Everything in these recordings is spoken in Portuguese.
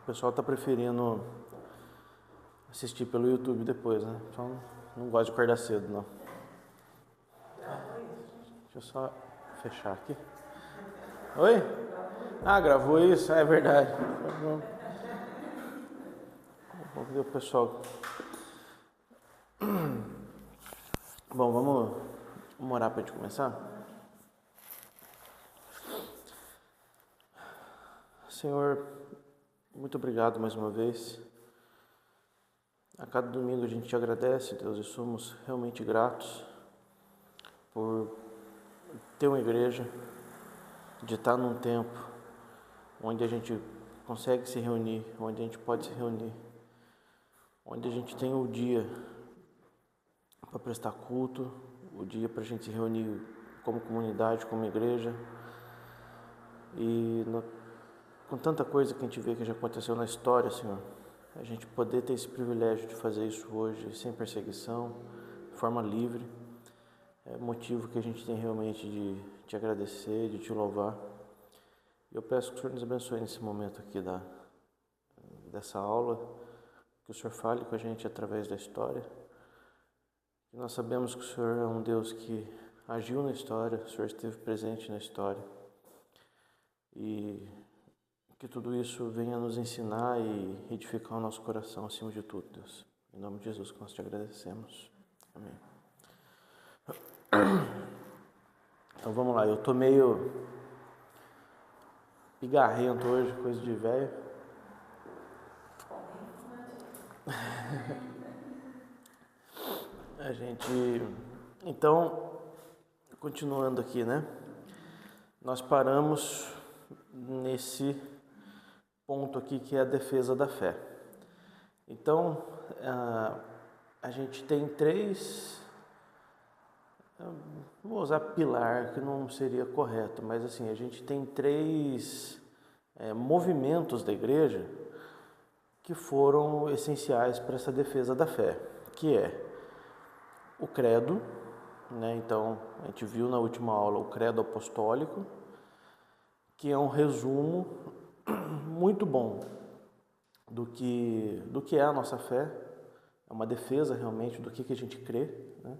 pessoal está preferindo assistir pelo YouTube depois, né? Então não gosto de acordar cedo, não. Deixa eu só fechar aqui. Oi? Ah, gravou isso? É verdade. Vamos ver o pessoal. Bom, vamos orar para a gente começar? Senhor, muito obrigado mais uma vez. A cada domingo a gente te agradece, Deus, e somos realmente gratos por ter uma igreja, de estar num tempo onde a gente consegue se reunir, onde a gente pode se reunir, onde a gente tem o dia para prestar culto, o dia para a gente se reunir como comunidade, como igreja. E com tanta coisa que a gente vê que já aconteceu na história, Senhor, a gente poder ter esse privilégio de fazer isso hoje, sem perseguição, de forma livre, é motivo que a gente tem realmente de te agradecer, de te louvar. E eu peço que o Senhor nos abençoe nesse momento aqui dessa aula, que o Senhor fale com a gente através da história. E nós sabemos que o Senhor é um Deus que agiu na história, o Senhor esteve presente na história. E que tudo isso venha nos ensinar e edificar o nosso coração acima de tudo, Deus. Em nome de Jesus que nós te agradecemos. Amém. Então vamos lá, eu tô meio pigarrento hoje, coisa de velho. A gente... Então, continuando aqui, né? Nós paramos nesse ponto aqui que é a defesa da fé. Então, a gente tem três, vou usar pilar, que não seria correto, mas assim, a gente tem três movimentos da igreja que foram essenciais para essa defesa da fé, que é o credo, né? Então, a gente viu na última aula o credo apostólico, que é um resumo muito bom do que é a nossa fé, é uma defesa realmente do que a gente crê, né?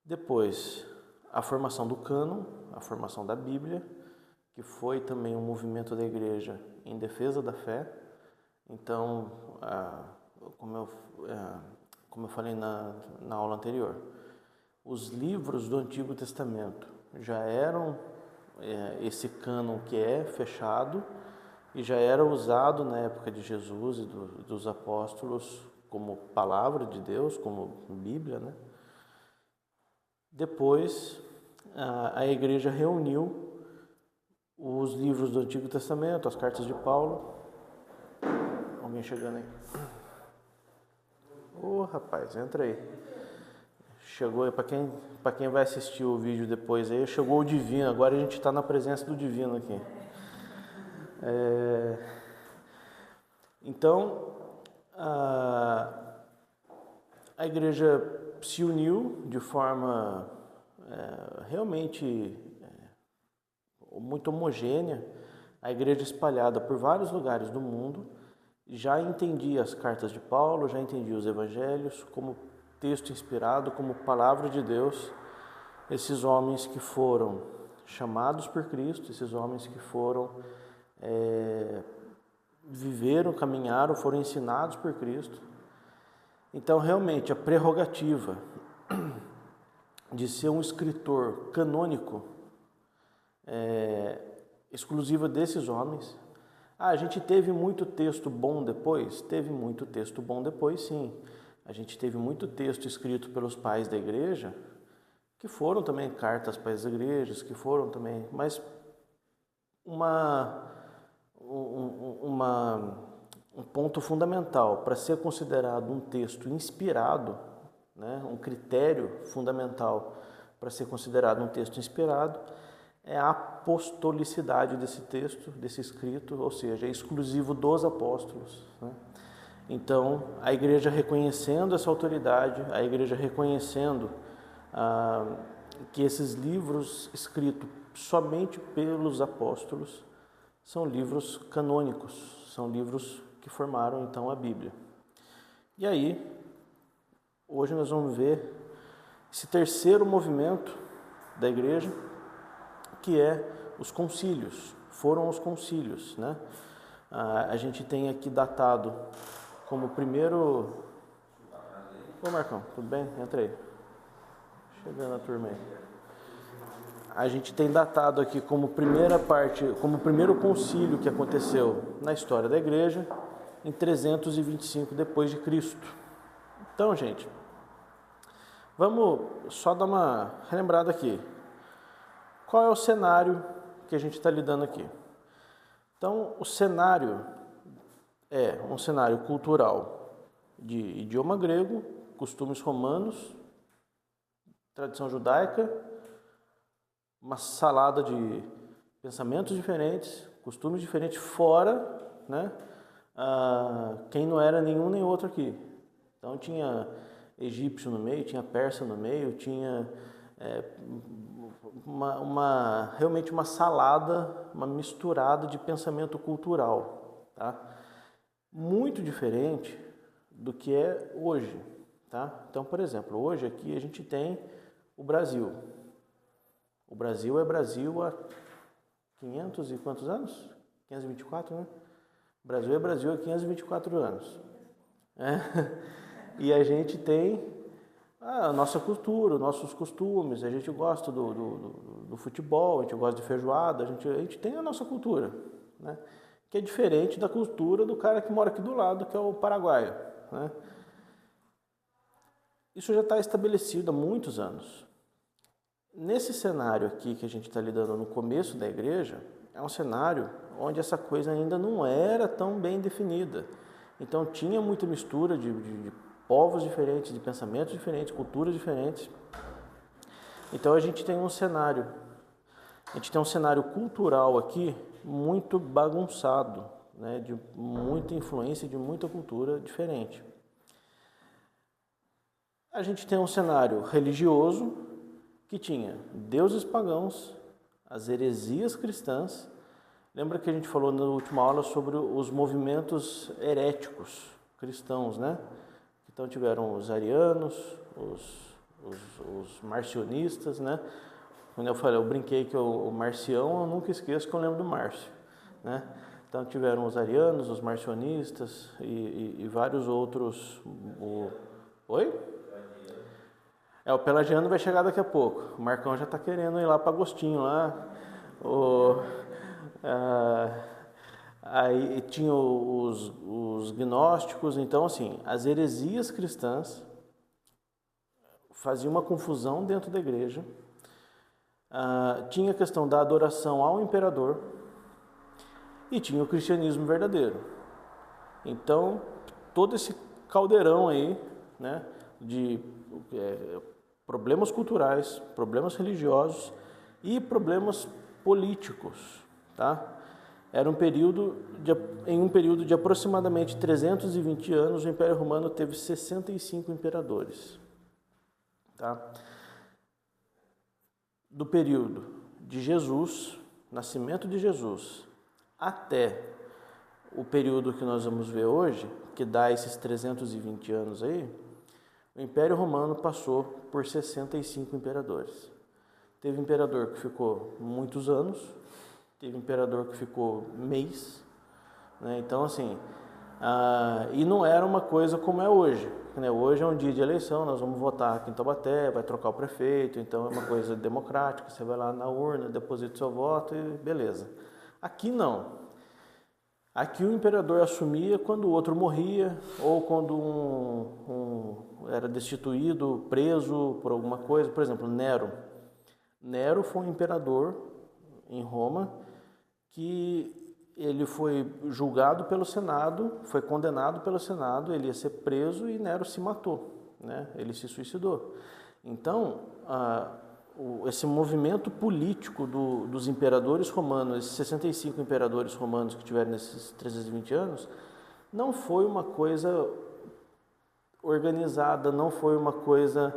Depois, a formação do cânon, a formação da Bíblia, que foi também um movimento da igreja em defesa da fé. Então, como eu falei na aula anterior, os livros do Antigo Testamento já eram esse cânon que é fechado e já era usado na época de Jesus e dos apóstolos como palavra de Deus, como Bíblia, né? Depois, a igreja reuniu os livros do Antigo Testamento, as cartas de Paulo. Alguém chegando aí? Ô, rapaz, entra aí. Chegou aí, para quem vai assistir o vídeo depois aí, chegou o Divino, agora a gente está na presença do Divino aqui. Então, a igreja se uniu de forma realmente muito homogênea, a igreja espalhada por vários lugares do mundo, já entendia as cartas de Paulo, já entendia os evangelhos como texto inspirado, como palavra de Deus. Esses homens que foram chamados por Cristo, esses homens que foram viveram, caminharam, foram ensinados por Cristo. Então, realmente, a prerrogativa de ser um escritor canônico exclusiva desses homens. A gente teve muito texto bom depois? Teve muito texto bom depois, sim. A gente teve muito texto escrito pelos pais da igreja, que foram também cartas para as igrejas, que foram também, mas um ponto fundamental para ser considerado um texto inspirado, né, um critério fundamental para ser considerado um texto inspirado, é a apostolicidade desse texto, desse escrito, ou seja, é exclusivo dos apóstolos, né? Então, a igreja reconhecendo essa autoridade, a igreja reconhecendo que esses livros escritos somente pelos apóstolos são livros canônicos, são livros que formaram então a Bíblia. E aí, hoje nós vamos ver esse terceiro movimento da igreja, que é os concílios. Foram os concílios, né? A gente tem aqui datado como primeiro... Ô Marcão, tudo bem? Entra aí. Chegando a turma aí. A gente tem datado aqui como primeira parte, como primeiro concílio que aconteceu na história da igreja, em 325 depois de Cristo. Então, gente, vamos só dar uma relembrada aqui. Qual é o cenário que a gente está lidando aqui? Então, o cenário é um cenário cultural de idioma grego, costumes romanos, tradição judaica, uma salada de pensamentos diferentes, costumes diferentes, fora, né, quem não era nenhum nem outro aqui. Então tinha egípcio no meio, tinha persa no meio, tinha realmente uma salada, uma misturada de pensamento cultural, tá? Muito diferente do que é hoje, tá? Então, por exemplo, hoje aqui a gente tem o Brasil. O Brasil é Brasil há 500 e quantos anos? 524, né? O Brasil é Brasil há 524 anos. E a gente tem a nossa cultura, os nossos costumes, a gente gosta do futebol, a gente gosta de feijoada, a gente tem a nossa cultura, né? Que é diferente da cultura do cara que mora aqui do lado, que é o paraguaio, né? Isso já está estabelecido há muitos anos. Nesse cenário aqui que a gente está lidando no começo da igreja, é um cenário onde essa coisa ainda não era tão bem definida. Então tinha muita mistura de povos diferentes, de pensamentos diferentes, culturas diferentes. Então a gente tem um cenário cultural aqui muito bagunçado, né, de muita influência de muita cultura diferente. A gente tem um cenário religioso que tinha deuses pagãos, as heresias cristãs. Lembra que a gente falou na última aula sobre os movimentos heréticos cristãos, né? Então tiveram os arianos, os marcionistas, né? Quando eu brinquei que o Marcião, eu nunca esqueço que eu lembro do Márcio, né? Então tiveram os arianos, os marcionistas e vários outros. Oi? O pelagiano vai chegar daqui a pouco. O Marcão já está querendo ir lá para Agostinho lá. Aí tinha os gnósticos. Então, assim, as heresias cristãs faziam uma confusão dentro da igreja. Tinha a questão da adoração ao imperador e tinha o cristianismo verdadeiro. Então, todo esse caldeirão aí, né, de problemas culturais, problemas religiosos e problemas políticos, tá? Era em um período de aproximadamente 320 anos, o Império Romano teve 65 imperadores, tá? Do período de Jesus, nascimento de Jesus, até o período que nós vamos ver hoje, que dá esses 320 anos aí, o Império Romano passou por 65 imperadores. Teve imperador que ficou muitos anos, teve imperador que ficou mês, né? Então, assim, e não era uma coisa como é hoje, né? Hoje é um dia de eleição, nós vamos votar aqui em Taubaté, vai trocar o prefeito, então é uma coisa democrática, você vai lá na urna, deposita o seu voto e beleza. Aqui não. Aqui o imperador assumia quando o outro morria ou quando um era destituído, preso por alguma coisa. Por exemplo, Nero. Nero foi um imperador em Roma que ele foi julgado pelo Senado, foi condenado pelo Senado, ele ia ser preso e Nero se matou, né? Ele se suicidou. Então, esse movimento político dos imperadores romanos, esses 65 imperadores romanos que tiveram nesses 320 anos, não foi uma coisa organizada, não foi uma coisa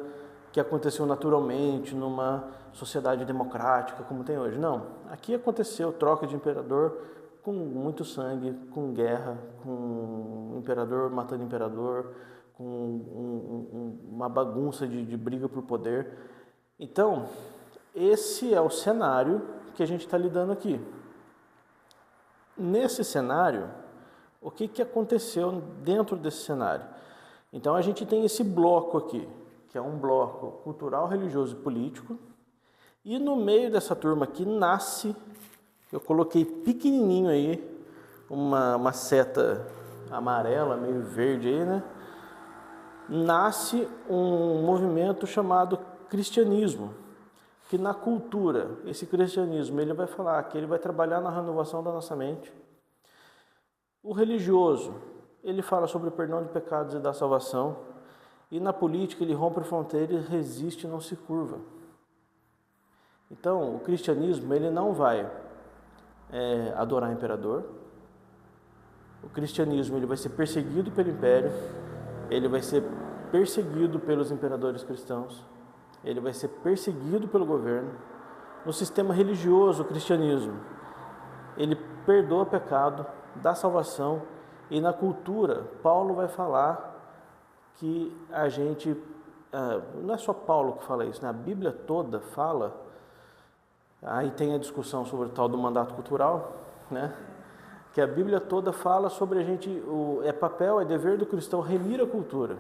que aconteceu naturalmente numa sociedade democrática como tem hoje. Não, aqui aconteceu troca de imperador com muito sangue, com guerra, com imperador matando imperador, com uma bagunça de briga por poder. Então, esse é o cenário que a gente está lidando aqui. Nesse cenário, o que aconteceu dentro desse cenário? Então, a gente tem esse bloco aqui, que é um bloco cultural, religioso e político, e no meio dessa turma aqui nasce, eu coloquei pequenininho aí, uma seta amarela, meio verde aí, né? Nasce um movimento chamado cristianismo, que na cultura, esse cristianismo, ele vai falar que ele vai trabalhar na renovação da nossa mente. O religioso, ele fala sobre o perdão de pecados e da salvação. E na política, ele rompe fronteiras, resiste e não se curva. Então, o cristianismo, ele não vai adorar imperador. O cristianismo, ele vai ser perseguido pelo império. Ele vai ser perseguido pelos imperadores cristãos. Ele vai ser perseguido pelo governo. No sistema religioso, o cristianismo, ele perdoa o pecado, dá salvação. E na cultura, Paulo vai falar que a gente... não é só Paulo que fala isso, né? A Bíblia toda fala... Aí tem a discussão sobre o tal do mandato cultural, né? Que a Bíblia toda fala sobre a gente... é dever do cristão remir a cultura.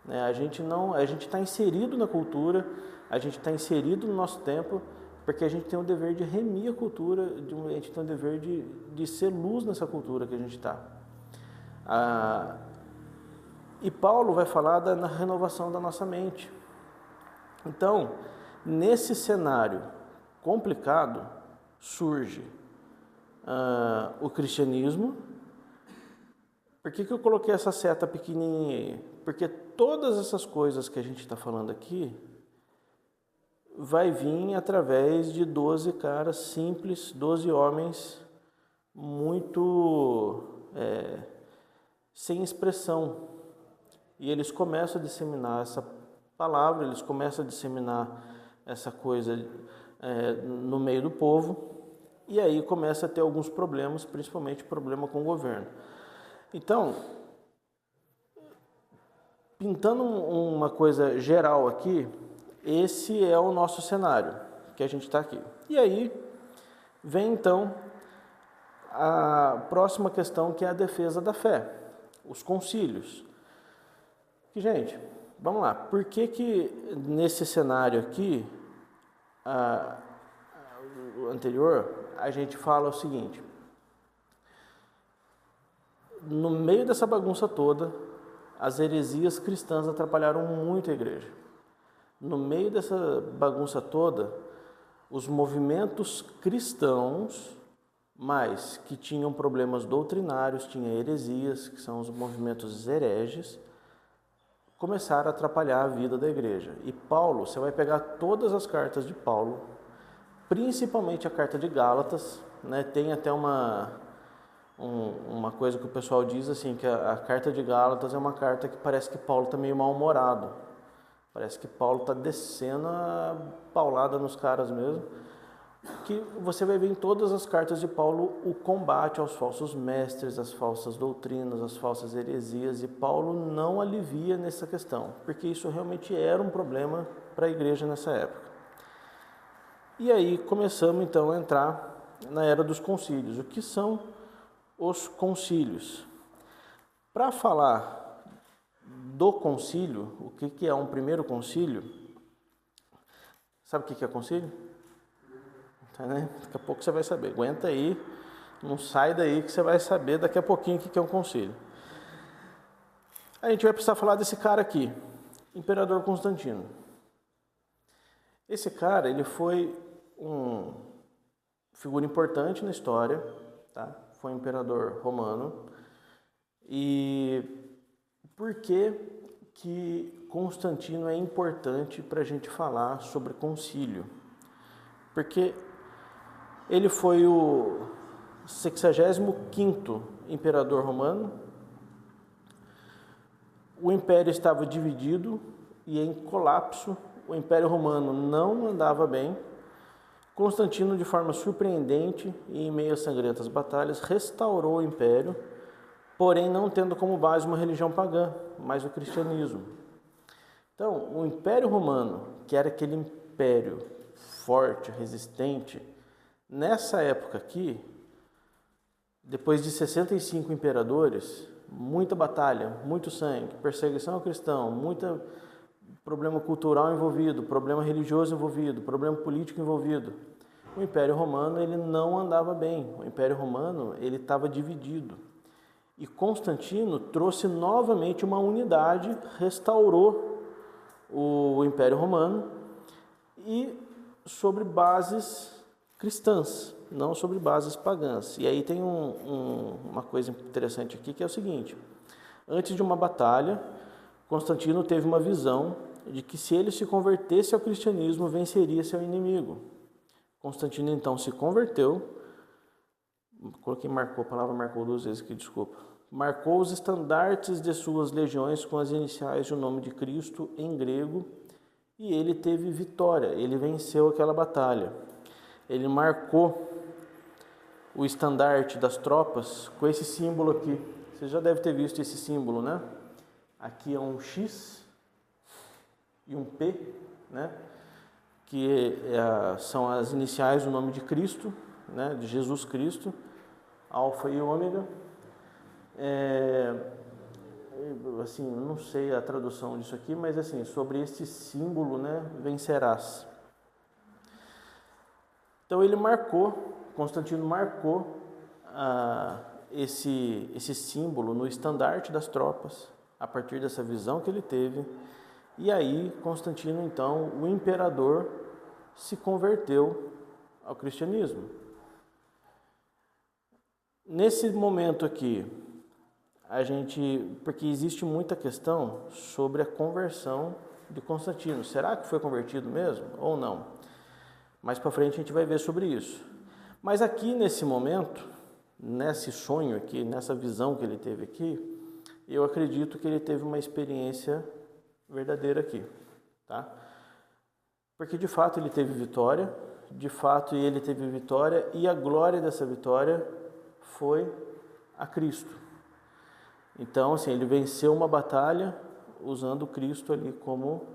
A gente está inserido na cultura, a gente está inserido no nosso tempo, porque a gente tem o dever de remir a cultura, a gente tem o dever de ser luz nessa cultura que a gente está. E Paulo vai falar na renovação da nossa mente. Então, nesse cenário complicado, surge o cristianismo. Por que eu coloquei essa seta pequenininha aí? Porque todas essas coisas que a gente está falando aqui vai vir através de 12 caras simples, 12 homens muito sem expressão. E eles começam a disseminar essa palavra, eles começam a disseminar essa coisa no meio do povo, e aí começa a ter alguns problemas, principalmente problema com o governo. Então, pintando uma coisa geral aqui, esse é o nosso cenário que a gente está aqui. E aí vem então a próxima questão, que é a defesa da fé, os concílios. Que, gente, vamos lá, por que nesse cenário aqui, o anterior, a gente fala o seguinte: no meio dessa bagunça toda, as heresias cristãs atrapalharam muito a igreja. No meio dessa bagunça toda, os movimentos cristãos, mas que tinham problemas doutrinários, tinham heresias, que são os movimentos hereges, começaram a atrapalhar a vida da igreja. E Paulo, você vai pegar todas as cartas de Paulo, principalmente a carta de Gálatas, né? Tem até uma coisa que o pessoal diz assim, que a carta de Gálatas é uma carta que parece que Paulo está meio mal-humorado. Parece que Paulo está descendo a paulada nos caras mesmo. Que você vai ver em todas as cartas de Paulo o combate aos falsos mestres, às falsas doutrinas, às falsas heresias, e Paulo não alivia nessa questão, porque isso realmente era um problema para a igreja nessa época. E aí começamos então a entrar na era dos concílios. O que são os concílios? Para falar do concílio, o que é um primeiro concílio? Sabe o que é concílio? Tá, né? Daqui a pouco você vai saber. Aguenta aí, não sai daí que você vai saber daqui a pouquinho o que é um concílio. A gente vai precisar falar desse cara aqui, Imperador Constantino. Esse cara, ele foi uma figura importante na história, tá? Foi um imperador romano. E por que Constantino é importante para a gente falar sobre concílio? Porque ele foi o 65º imperador romano. O império estava dividido e em colapso. O Império Romano não andava bem. Constantino, de forma surpreendente e em meio a sangrentas batalhas, restaurou o império, porém não tendo como base uma religião pagã, mas o cristianismo. Então, o Império Romano, que era aquele império forte, resistente, nessa época aqui, depois de 65 imperadores, muita batalha, muito sangue, perseguição ao cristão, muito problema cultural envolvido, problema religioso envolvido, problema político envolvido. O Império Romano ele não andava bem. O Império Romano ele estava dividido. E Constantino trouxe novamente uma unidade, restaurou o Império Romano e sobre bases cristãs, não sobre bases pagãs. E aí tem uma coisa interessante aqui que é o seguinte: antes de uma batalha, Constantino teve uma visão de que se ele se convertesse ao cristianismo, venceria seu inimigo. Constantino então se converteu, coloquei marcou, a palavra marcou 2 vezes aqui, desculpa. Marcou os estandartes de suas legiões com as iniciais do nome de Cristo em grego e ele teve vitória, ele venceu aquela batalha. Ele marcou o estandarte das tropas com esse símbolo aqui. Você já deve ter visto esse símbolo, né? Aqui é um X e um P, né? Que são as iniciais do nome de Cristo, né? De Jesus Cristo, Alfa e Ômega. Assim, não sei a tradução disso aqui, mas assim, sobre esse símbolo, né? Vencerás. Então ele marcou, Constantino marcou esse símbolo no estandarte das tropas, a partir dessa visão que ele teve. E aí Constantino, então, o imperador, se converteu ao cristianismo. Nesse momento aqui, porque existe muita questão sobre a conversão de Constantino. Será que foi convertido mesmo ou não? Mais para frente a gente vai ver sobre isso. Mas aqui nesse momento, nesse sonho aqui, nessa visão que ele teve aqui, eu acredito que ele teve uma experiência verdadeira aqui, tá? Porque de fato ele teve vitória, e a glória dessa vitória foi a Cristo. Então, assim, ele venceu uma batalha usando Cristo ali como,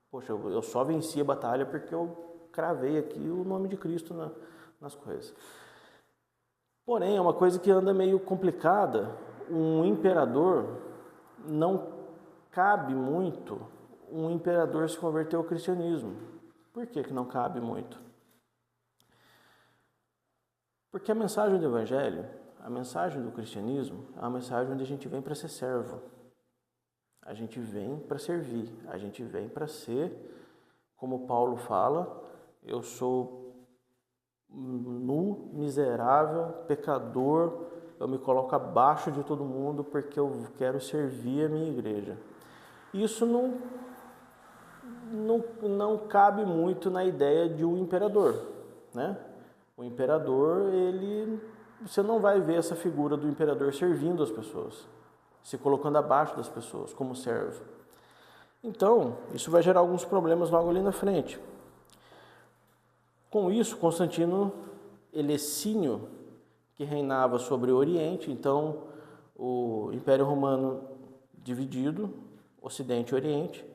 poxa, eu só venci a batalha porque eu cravei aqui o nome de Cristo nas coisas. Porém, é uma coisa que anda meio complicada. Um imperador, não cabe muito um imperador se converter ao cristianismo. Por que não cabe muito? Porque a mensagem do Evangelho, a mensagem do cristianismo, é uma mensagem onde a gente vem para ser servo. A gente vem para servir, a gente vem para ser, como Paulo fala, eu sou nu, miserável, pecador, eu me coloco abaixo de todo mundo porque eu quero servir a minha igreja. Isso não cabe muito na ideia de um imperador, né? O imperador, você não vai ver essa figura do imperador servindo as pessoas, se colocando abaixo das pessoas, como servo. Então, isso vai gerar alguns problemas logo ali na frente. Com isso, Constantino Elessínio, que reinava sobre o Oriente, então o Império Romano dividido, Ocidente e Oriente,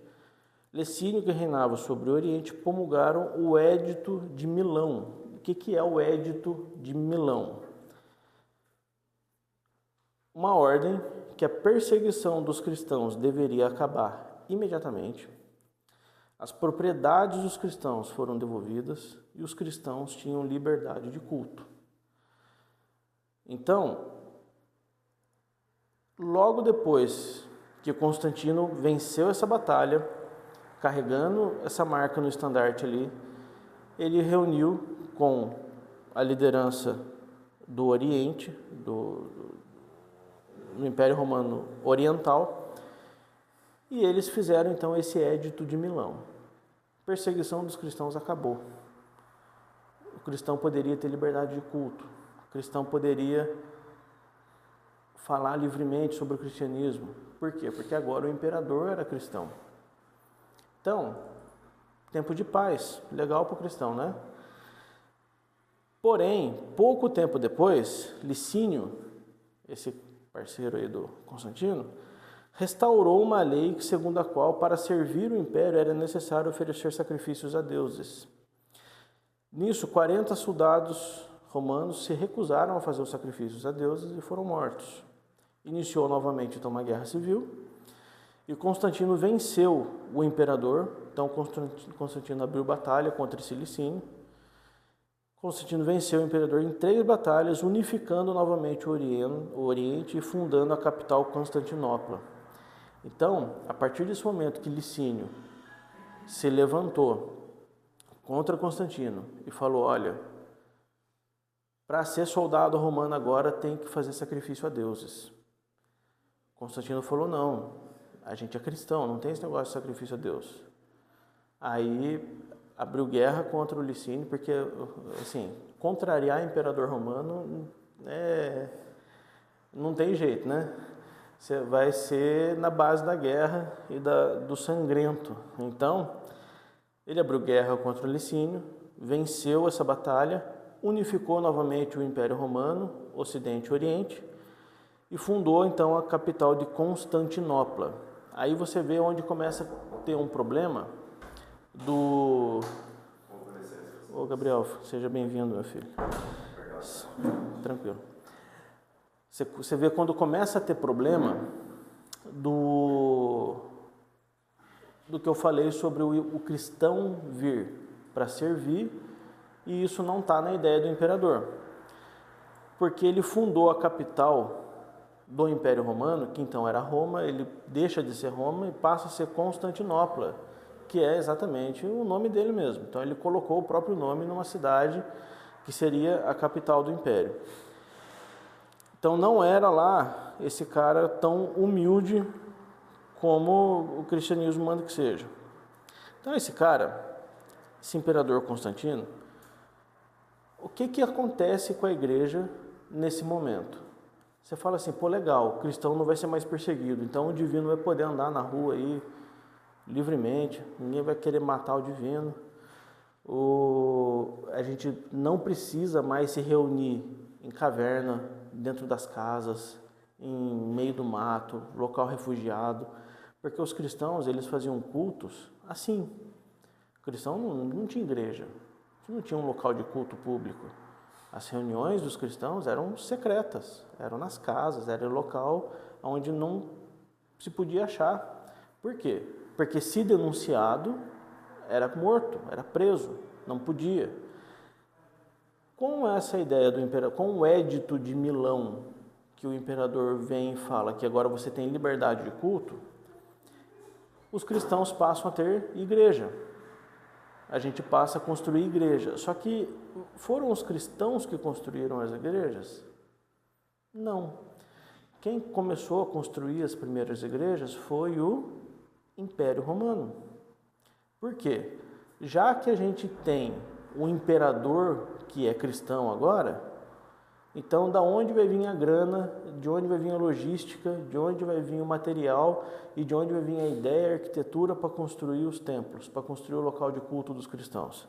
Lecínio, que reinava sobre o Oriente, promulgaram o Édito de Milão. O que é o Édito de Milão? Uma ordem que a perseguição dos cristãos deveria acabar imediatamente. As propriedades dos cristãos foram devolvidas e os cristãos tinham liberdade de culto. Então, logo depois que Constantino venceu essa batalha, carregando essa marca no estandarte ali, ele reuniu com a liderança do Oriente, do Império Romano Oriental, e eles fizeram então esse Édito de Milão. A perseguição dos cristãos acabou. O cristão poderia ter liberdade de culto. O cristão poderia falar livremente sobre o cristianismo. Por quê? Porque agora o imperador era cristão. Então, tempo de paz, legal para o cristão, né? Porém, pouco tempo depois, Licínio, esse parceiro aí do Constantino, restaurou uma lei segundo a qual, para servir o império, era necessário oferecer sacrifícios a deuses. Nisso, 40 soldados romanos se recusaram a fazer os sacrifícios a deuses e foram mortos. Iniciou novamente então uma guerra civil e Constantino venceu o imperador. Então Constantino abriu batalha contra esse Licínio. Constantino venceu o imperador em 3 batalhas, unificando novamente o Oriente e fundando a capital Constantinopla. Então, a partir desse momento que Licínio se levantou contra Constantino e falou, olha, para ser soldado romano agora tem que fazer sacrifício a deuses. Constantino falou, não, a gente é cristão, não tem esse negócio de sacrifício a Deus. Aí abriu guerra contra o Licínio, porque, assim, contrariar o imperador romano não tem jeito, né? Você vai ser na base da guerra e do sangrento. Então, ele abriu guerra contra o Licínio, venceu essa batalha, unificou novamente o Império Romano, Ocidente e Oriente, e fundou então a capital de Constantinopla. Aí você vê onde começa a ter um problema do... Ô Gabriel, seja bem-vindo, meu filho. Tranquilo. Você vê quando começa a ter problema do que eu falei sobre o cristão vir para servir, e isso não está na ideia do imperador. Porque ele fundou a capital do Império Romano, que então era Roma, ele deixa de ser Roma e passa a ser Constantinopla, que é exatamente o nome dele mesmo. Então ele colocou o próprio nome numa cidade que seria a capital do Império. Então não era lá esse cara tão humilde como o cristianismo manda que seja. Então esse cara, esse imperador Constantino, o que acontece com a igreja nesse momento? Você fala assim, pô, legal, o cristão não vai ser mais perseguido, então o divino vai poder andar na rua aí livremente, ninguém vai querer matar o divino, a gente não precisa mais se reunir em caverna, dentro das casas, em meio do mato, local refugiado, porque os cristãos, eles faziam cultos assim. O cristão não tinha igreja, não tinha um local de culto público. As reuniões dos cristãos eram secretas, eram nas casas, era o local onde não se podia achar. Por quê? Porque se denunciado, era morto, era preso, não podia. Com essa ideia do imperador, com o Edito de Milão, que o imperador vem e fala que agora você tem liberdade de culto, os cristãos passam a ter igreja. A gente passa a construir igreja. Só que foram os cristãos que construíram as igrejas? Não. Quem começou a construir as primeiras igrejas foi o Império Romano. Por quê? Já que a gente tem um imperador que é cristão agora, então da onde vai vir a grana, de onde vai vir a logística, de onde vai vir o material e de onde vai vir a ideia, a arquitetura para construir os templos, para construir o local de culto dos cristãos?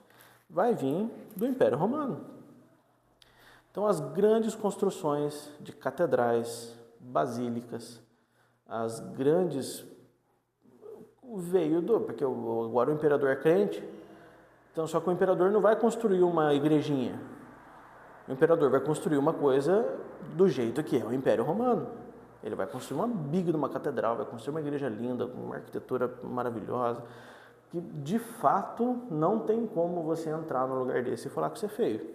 Vai vir do Império Romano. Então as grandes construções de catedrais, basílicas, as grandes porque agora o imperador é crente, então só que o imperador não vai construir uma igrejinha. O imperador vai construir uma coisa do jeito que é o Império Romano. Ele vai construir uma biga de uma catedral, vai construir uma igreja linda, com uma arquitetura maravilhosa, que de fato não tem como você entrar num lugar desse e falar que você é feio.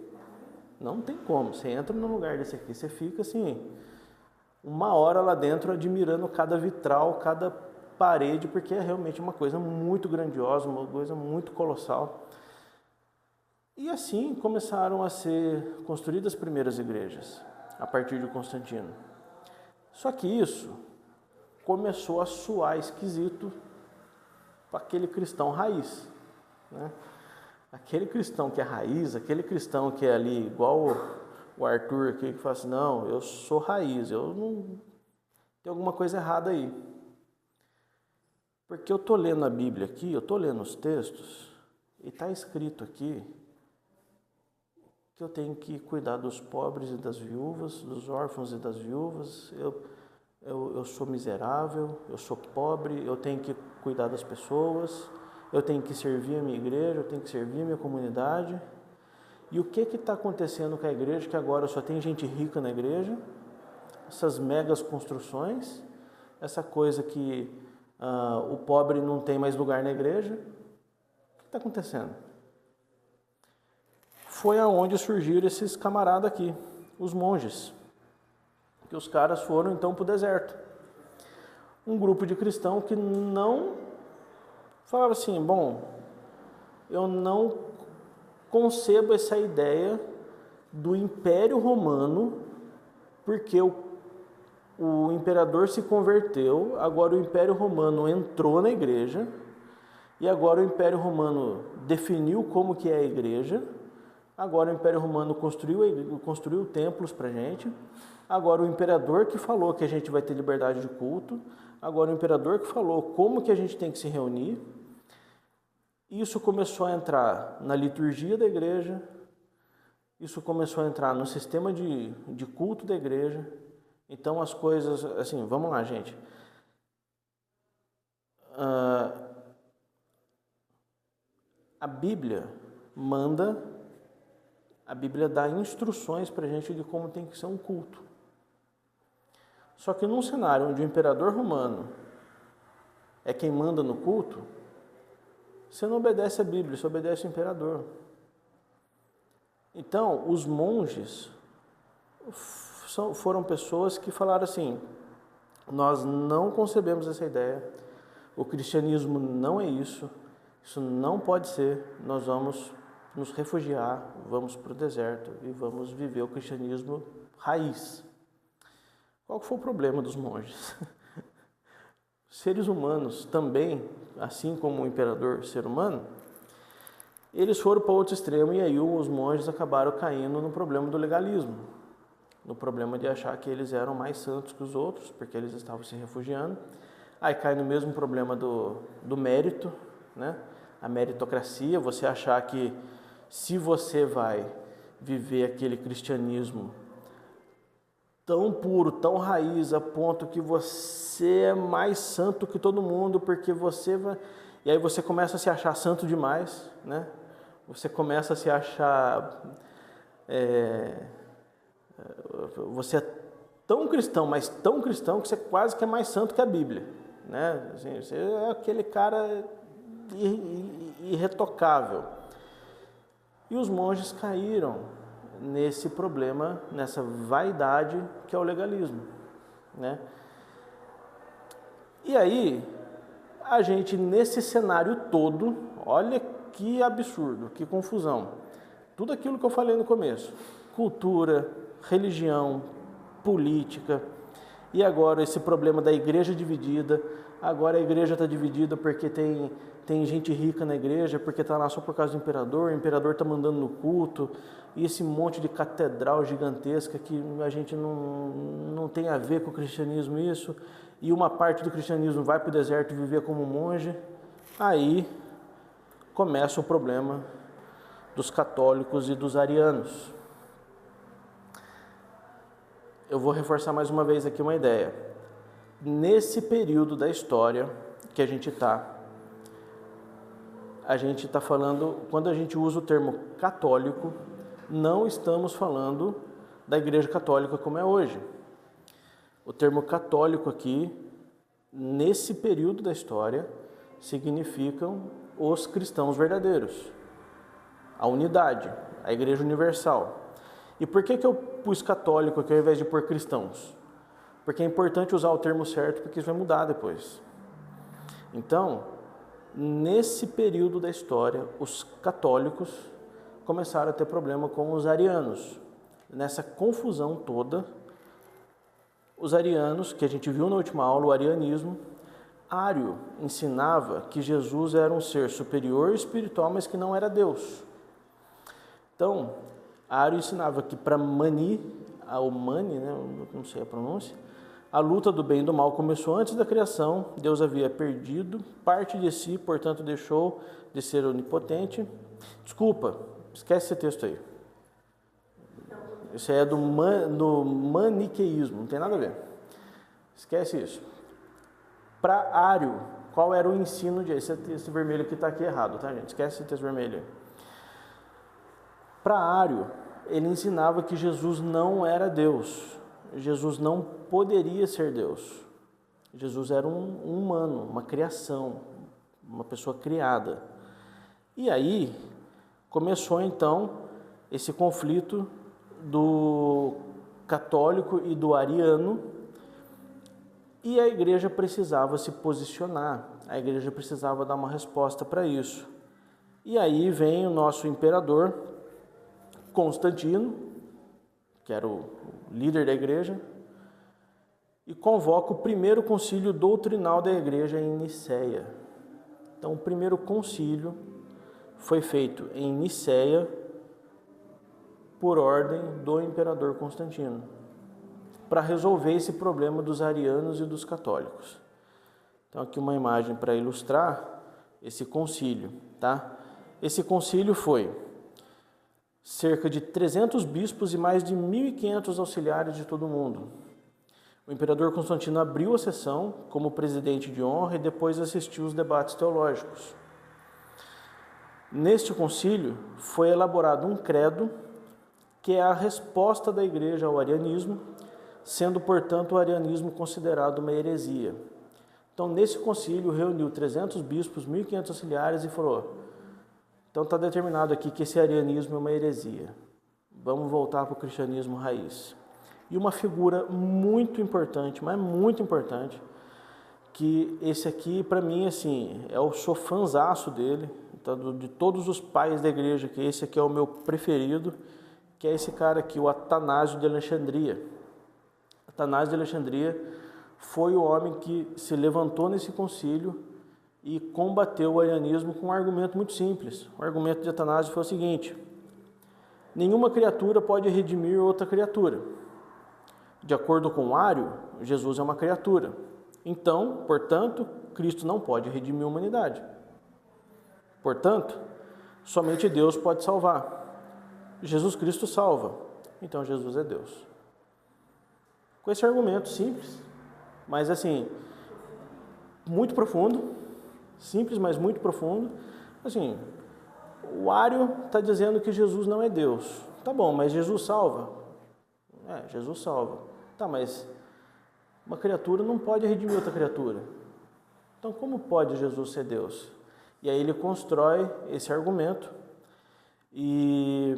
Não tem como. Você entra num lugar desse aqui, você fica assim, 1 hora lá dentro admirando cada vitral, cada parede, porque é realmente uma coisa muito grandiosa, uma coisa muito colossal. E assim começaram a ser construídas as primeiras igrejas, a partir de Constantino. Só que isso começou a soar esquisito para aquele cristão raiz, né? Aquele cristão que é raiz, aquele cristão que é ali igual o Arthur aqui, que fala assim, não, eu sou raiz, eu não... tem alguma coisa errada aí. Porque eu estou lendo a Bíblia aqui, eu estou lendo os textos, e está escrito aqui que eu tenho que cuidar dos pobres e das viúvas, dos órfãos e das viúvas. Eu sou miserável, eu sou pobre, eu tenho que cuidar das pessoas, eu tenho que servir a minha igreja, eu tenho que servir a minha comunidade. E o que está acontecendo com a igreja, que agora só tem gente rica na igreja, essas megas construções, essa coisa que o pobre não tem mais lugar na igreja. O que está acontecendo? Foi aonde surgiram esses camaradas aqui, os monges, que os caras foram então para o deserto. Um grupo de cristãos que não falava assim, bom, eu não concebo essa ideia do Império Romano, porque o imperador se converteu, agora o Império Romano entrou na igreja, e agora o Império Romano definiu como que é a igreja, agora o Império Romano construiu templos para a gente, agora o imperador que falou que a gente vai ter liberdade de culto, agora o imperador que falou como que a gente tem que se reunir. Isso começou a entrar na liturgia da igreja, isso começou a entrar no sistema de culto da igreja. Então as coisas, assim, vamos lá, gente. A Bíblia dá instruções para a gente de como tem que ser um culto. Só que num cenário onde o imperador romano é quem manda no culto, você não obedece a Bíblia, você obedece o imperador. Então, os monges foram pessoas que falaram assim, nós não concebemos essa ideia, o cristianismo não é isso não pode ser, nós vamos nos refugiar, vamos para o deserto e vamos viver o cristianismo raiz. Qual foi o problema dos monges? Seres humanos também, assim como o imperador ser humano, eles foram para outro extremo e aí os monges acabaram caindo no problema do legalismo, no problema de achar que eles eram mais santos que os outros, porque eles estavam se refugiando. Aí cai no mesmo problema do mérito, né? A meritocracia, você achar que se você vai viver aquele cristianismo tão puro, tão raiz, a ponto que você é mais santo que todo mundo, porque você vai... E aí você começa a se achar santo demais, né? Você começa a se achar... Você é tão cristão, mas tão cristão, que você quase que é mais santo que a Bíblia, né? Assim, você é aquele cara irretocável. E os monges caíram nesse problema, nessa vaidade que é o legalismo, né? E aí, a gente nesse cenário todo, olha que absurdo, que confusão. Tudo aquilo que eu falei no começo, cultura, religião, política, e agora esse problema da igreja dividida. Agora a igreja está dividida porque tem gente rica na igreja, porque está lá só por causa do imperador, o imperador está mandando no culto, e esse monte de catedral gigantesca que a gente não tem a ver com o cristianismo isso, e uma parte do cristianismo vai para o deserto viver como monge. Aí começa o problema dos católicos e dos arianos. Eu vou reforçar mais uma vez aqui uma ideia. Nesse período da história que a gente está falando, quando a gente usa o termo católico, não estamos falando da Igreja Católica como é hoje. O termo católico aqui, nesse período da história, significam os cristãos verdadeiros, a unidade, a Igreja Universal. E por que eu pus católico aqui ao invés de pôr cristãos? Porque é importante usar o termo certo, porque isso vai mudar depois. Então, nesse período da história, os católicos começaram a ter problema com os arianos. Nessa confusão toda, os arianos, que a gente viu na última aula, o arianismo, Ário ensinava que Jesus era um ser superior espiritual, mas que não era Deus. Então, Ário ensinava que para Mani, né, não sei a pronúncia, a luta do bem e do mal começou antes da criação. Deus havia perdido parte de si, portanto deixou de ser onipotente. Desculpa, esquece esse texto aí. Isso aí é do maniqueísmo, não tem nada a ver. Esquece isso. Para Ário, qual era o ensino de... Esse texto vermelho que está aqui errado, tá, gente? Esquece esse texto vermelho aí. Para Ário, ele ensinava que Jesus não era Deus. Jesus não poderia ser Deus. Jesus era um humano, uma criação, uma pessoa criada. E aí começou então esse conflito do católico e do ariano, e a igreja precisava se posicionar, a igreja precisava dar uma resposta para isso. E aí vem o nosso imperador Constantino, que era o líder da igreja, e convoca o primeiro concílio doutrinal da igreja em Nicéia. Então, o primeiro concílio foi feito em Nicéia por ordem do imperador Constantino, para resolver esse problema dos arianos e dos católicos. Então, aqui uma imagem para ilustrar esse concílio, tá? Esse concílio foi cerca de 300 bispos e mais de 1.500 auxiliares de todo o mundo. O imperador Constantino abriu a sessão como presidente de honra e depois assistiu os debates teológicos. Neste concílio foi elaborado um credo que é a resposta da igreja ao arianismo, sendo, portanto, o arianismo considerado uma heresia. Então, nesse concílio, reuniu 300 bispos, 1.500 auxiliares e falou: então está determinado aqui que esse arianismo é uma heresia. Vamos voltar para o cristianismo raiz. E uma figura muito importante, mas muito importante, que esse aqui, para mim, assim, eu sou fãzaço dele, então, de todos os pais da igreja, que esse aqui é o meu preferido, que é esse cara aqui, o Atanásio de Alexandria. Atanásio de Alexandria foi o homem que se levantou nesse concílio e combateu o arianismo com um argumento muito simples. O argumento de Atanásio foi o seguinte: nenhuma criatura pode redimir outra criatura. De acordo com Ário, Jesus é uma criatura. Então, portanto, Cristo não pode redimir a humanidade. Portanto, somente Deus pode salvar. Jesus Cristo salva. Então, Jesus é Deus. Com esse argumento simples, mas assim, muito profundo, simples, mas muito profundo. Assim, o Ário está dizendo que Jesus não é Deus. Tá bom, mas Jesus salva? Jesus salva. Tá, mas uma criatura não pode redimir outra criatura. Então, como pode Jesus ser Deus? E aí ele constrói esse argumento, e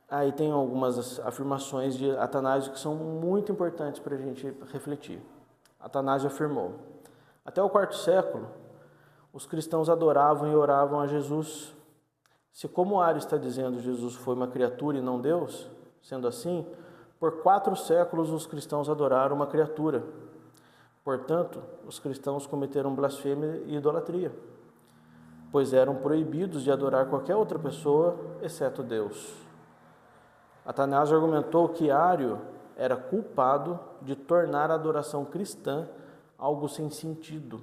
aí tem algumas afirmações de Atanásio que são muito importantes para a gente refletir. Atanásio afirmou: até o quarto século, os cristãos adoravam e oravam a Jesus. Se, como Ário está dizendo, Jesus foi uma criatura e não Deus, sendo assim, por 4 séculos os cristãos adoraram uma criatura. Portanto, os cristãos cometeram blasfêmia e idolatria, pois eram proibidos de adorar qualquer outra pessoa, exceto Deus. Atanásio argumentou que Ário era culpado de tornar a adoração cristã algo sem sentido.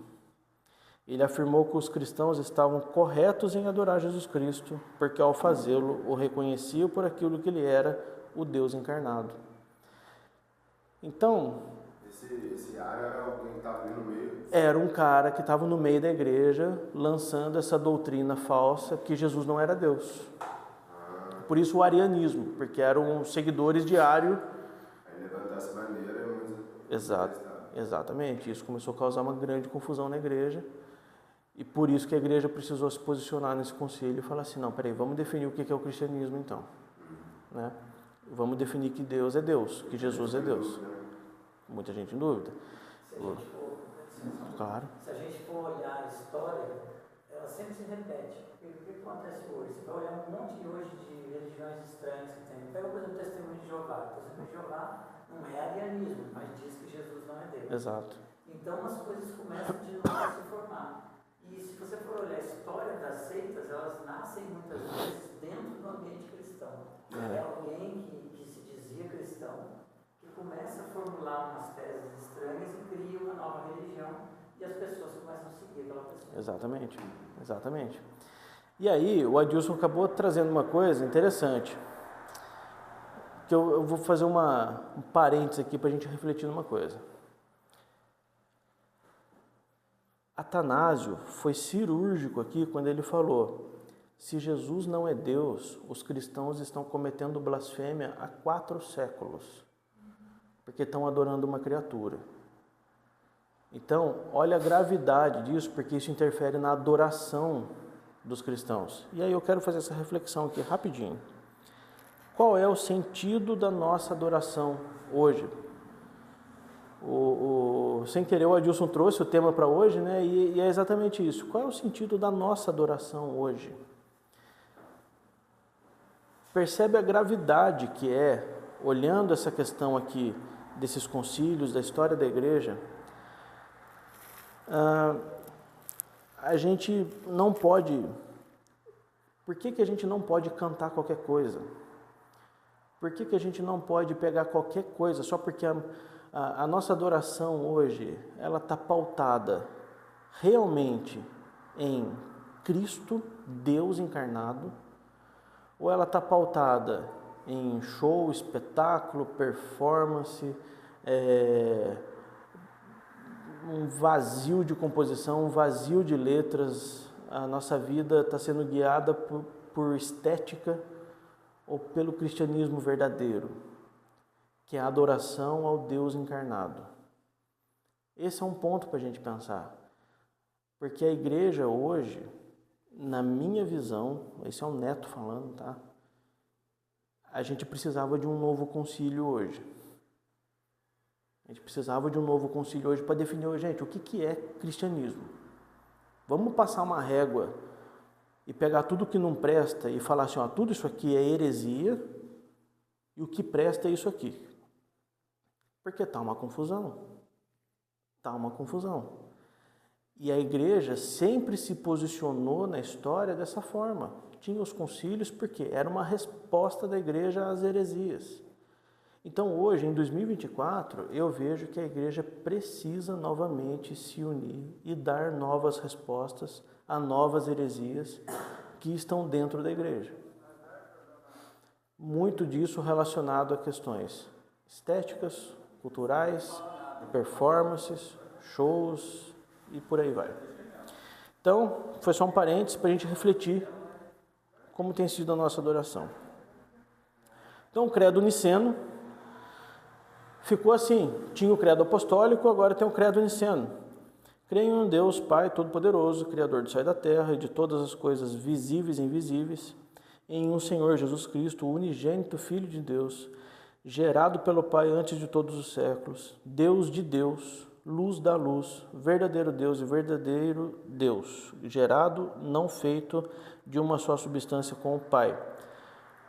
Ele afirmou que os cristãos estavam corretos em adorar Jesus Cristo, porque ao fazê-lo, o reconheciam por aquilo que ele era, o Deus encarnado. Então, esse Ário era alguém que estava ali no meio? Era um cara que estava no meio da igreja, lançando essa doutrina falsa que Jesus não era Deus. Por isso o arianismo, porque eram seguidores de Ário. Aí levantar essa bandeira, Exatamente. Isso começou a causar uma grande confusão na igreja. E por isso que a igreja precisou se posicionar nesse concílio e falar assim: não, peraí, vamos definir o que é o cristianismo então. Né? Vamos definir que Deus é Deus, que Jesus é Deus. Muita gente em dúvida. Claro. Se a gente for olhar a história, ela sempre se repete. O que acontece hoje? Você vai olhar um monte hoje de religiões estranhas que tem. Pega, por exemplo, o Testemunho de Jeová. O Testemunho de Jeová não é arianismo, mas diz que Jesus não é Deus. Exato. Então as coisas começam de novo a se formar. E se você for olhar a história das seitas, elas nascem muitas vezes dentro do ambiente cristão. É alguém que se dizia cristão, que começa a formular umas teses estranhas e cria uma nova religião, e as pessoas começam a seguir aquela pessoa. Exatamente. E aí o Adilson acabou trazendo uma coisa interessante, que eu vou fazer um parênteses aqui para a gente refletir numa coisa. Atanásio foi cirúrgico aqui quando ele falou: se Jesus não é Deus, os cristãos estão cometendo blasfêmia há 4 séculos, porque estão adorando uma criatura. Então, olha a gravidade disso, porque isso interfere na adoração dos cristãos. E aí eu quero fazer essa reflexão aqui rapidinho. Qual é o sentido da nossa adoração hoje? Sem querer, o Adilson trouxe o tema para hoje, né? E é exatamente isso. Qual é o sentido da nossa adoração hoje? Percebe a gravidade que é, olhando essa questão aqui desses concílios, da história da igreja? A gente não pode... Por que a gente não pode cantar qualquer coisa? Por que a gente não pode pegar qualquer coisa só porque a nossa adoração hoje, ela está pautada realmente em Cristo, Deus encarnado, ou ela está pautada em show, espetáculo, performance, um vazio de composição, um vazio de letras? A nossa vida está sendo guiada por estética ou pelo cristianismo verdadeiro, que é a adoração ao Deus encarnado? Esse é um ponto para a gente pensar, porque a igreja hoje, na minha visão, esse é o Neto falando, tá? A gente precisava de um novo concílio hoje. A gente precisava de um novo concílio hoje para definir, gente, o que é cristianismo. Vamos passar uma régua e pegar tudo que não presta e falar assim, ó, tudo isso aqui é heresia e o que presta é isso aqui. Porque está uma confusão. Está uma confusão. E a igreja sempre se posicionou na história dessa forma. Tinha os concílios porque era uma resposta da igreja às heresias. Então hoje, em 2024, eu vejo que a igreja precisa novamente se unir e dar novas respostas a novas heresias que estão dentro da igreja. Muito disso relacionado a questões estéticas, culturais, performances, shows e por aí vai. Então, foi só um parênteses para a gente refletir como tem sido a nossa adoração. Então, o credo niceno ficou assim, tinha o credo apostólico, agora tem o credo niceno. Creio em um Deus Pai Todo-Poderoso, Criador do céu e da terra e de todas as coisas visíveis e invisíveis, em um Senhor Jesus Cristo, o unigênito Filho de Deus, gerado pelo Pai antes de todos os séculos, Deus de Deus, luz da luz, verdadeiro Deus e verdadeiro Deus, gerado, não feito, de uma só substância com o Pai,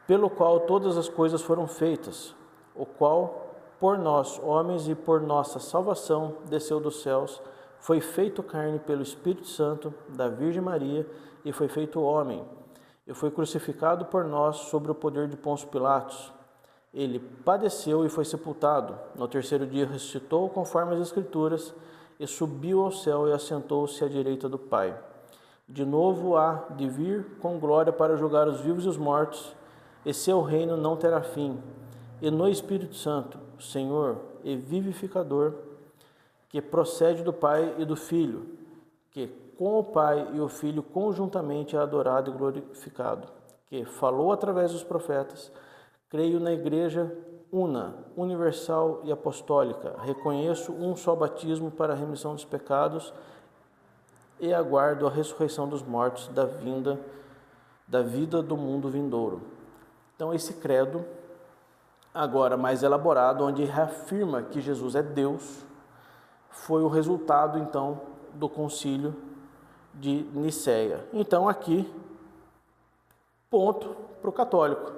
pelo qual todas as coisas foram feitas, o qual, por nós, homens, e por nossa salvação, desceu dos céus, foi feito carne pelo Espírito Santo da Virgem Maria e foi feito homem. E foi crucificado por nós sobre o poder de Pôncio Pilatos. Ele padeceu e foi sepultado. No terceiro dia ressuscitou conforme as Escrituras e subiu ao céu e assentou-se à direita do Pai. De novo há de vir com glória para julgar os vivos e os mortos, e seu reino não terá fim. E no Espírito Santo, Senhor e vivificador, que procede do Pai e do Filho, que com o Pai e o Filho conjuntamente é adorado e glorificado, que falou através dos profetas. Creio na Igreja una, universal e apostólica, reconheço um só batismo para a remissão dos pecados e aguardo a ressurreição dos mortos da vida do mundo vindouro. Então esse credo, agora mais elaborado, onde reafirma que Jesus é Deus, foi o resultado, então, do concílio de Nicéia. Então, aqui, ponto para o católico.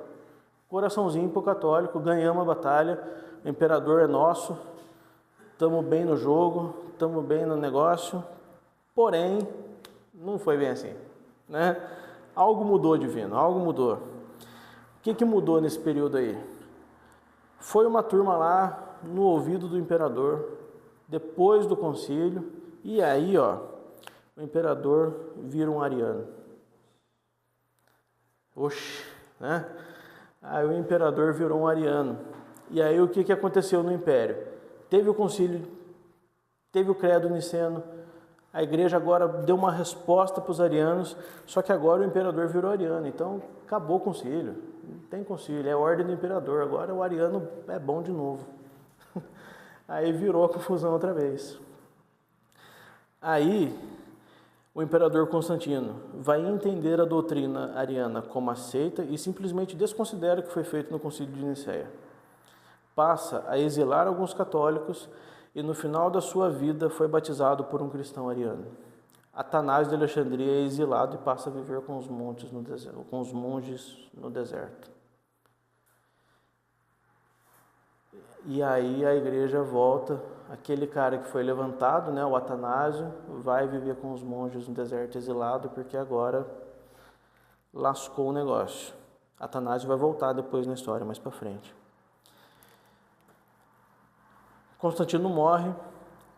Coraçãozinho para o católico, ganhamos a batalha, o imperador é nosso, estamos bem no jogo, estamos bem no negócio, porém, não foi bem assim, né? Algo mudou, divino, algo mudou. O que mudou nesse período aí? Foi uma turma lá no ouvido do imperador, depois do concílio, e aí, ó, o imperador vira um ariano. Oxe, né? Aí o imperador virou um ariano. E aí o que aconteceu no império? Teve o concílio, teve o credo niceno, a igreja agora deu uma resposta para os arianos, só que agora o imperador virou ariano, então acabou o concílio, não tem concílio, é a ordem do imperador, agora o ariano é bom de novo. Aí virou a confusão outra vez. Aí o imperador Constantino vai entender a doutrina ariana como aceita e simplesmente desconsidera o que foi feito no concílio de Nicéia. Passa a exilar alguns católicos e no final da sua vida foi batizado por um cristão ariano. Atanásio de Alexandria é exilado e passa a viver com os monges no deserto. E aí a igreja volta, aquele cara que foi levantado, né, o Atanásio, vai viver com os monges no deserto exilado, porque agora lascou o negócio. Atanásio vai voltar depois na história, mais para frente. Constantino morre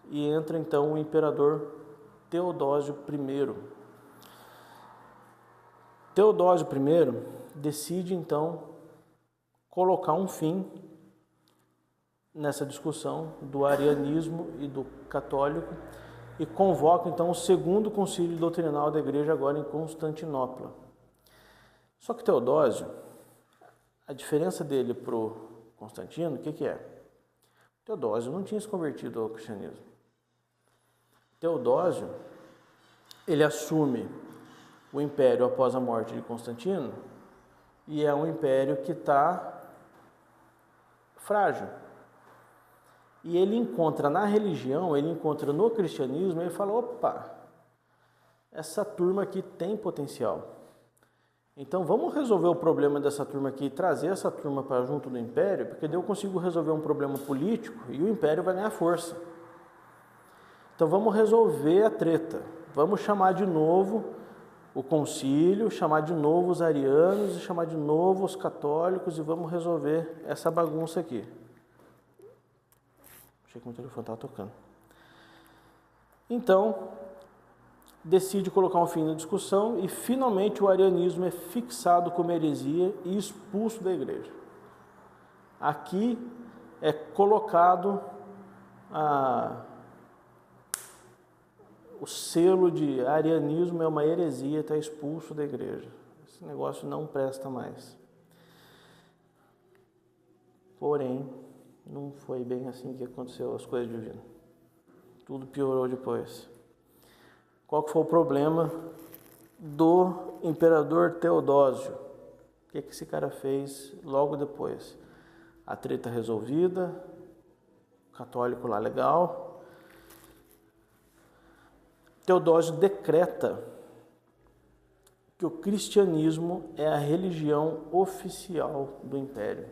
e entra então o imperador Teodósio I. Teodósio I decide então colocar um fim nessa discussão do arianismo e do católico e convoca então o segundo concílio doutrinal da igreja agora em Constantinopla. Só que Teodósio, a diferença dele para o Constantino, o que é? Teodósio não tinha se convertido ao cristianismo. Teodósio, ele assume o império após a morte de Constantino e é um império que está frágil. E ele encontra na religião, ele encontra no cristianismo, ele fala, opa, essa turma aqui tem potencial. Então vamos resolver o problema dessa turma aqui, trazer essa turma para junto do império, porque daí eu consigo resolver um problema político e o império vai ganhar força. Então vamos resolver a treta, vamos chamar de novo o concílio, chamar de novo os arianos e chamar de novo os católicos e vamos resolver essa bagunça aqui. Achei que o meu telefone estava tocando. Então, decide colocar um fim na discussão e finalmente o arianismo é fixado como heresia e expulso da igreja. Aqui é colocado o selo de arianismo é uma heresia, está expulso da igreja. Esse negócio não presta mais. Porém, não foi bem assim que aconteceu as coisas divinas. Tudo piorou depois. Qual que foi o problema do imperador Teodósio? O que esse cara fez logo depois? A treta resolvida, o católico lá legal. Teodósio decreta que o cristianismo é a religião oficial do império.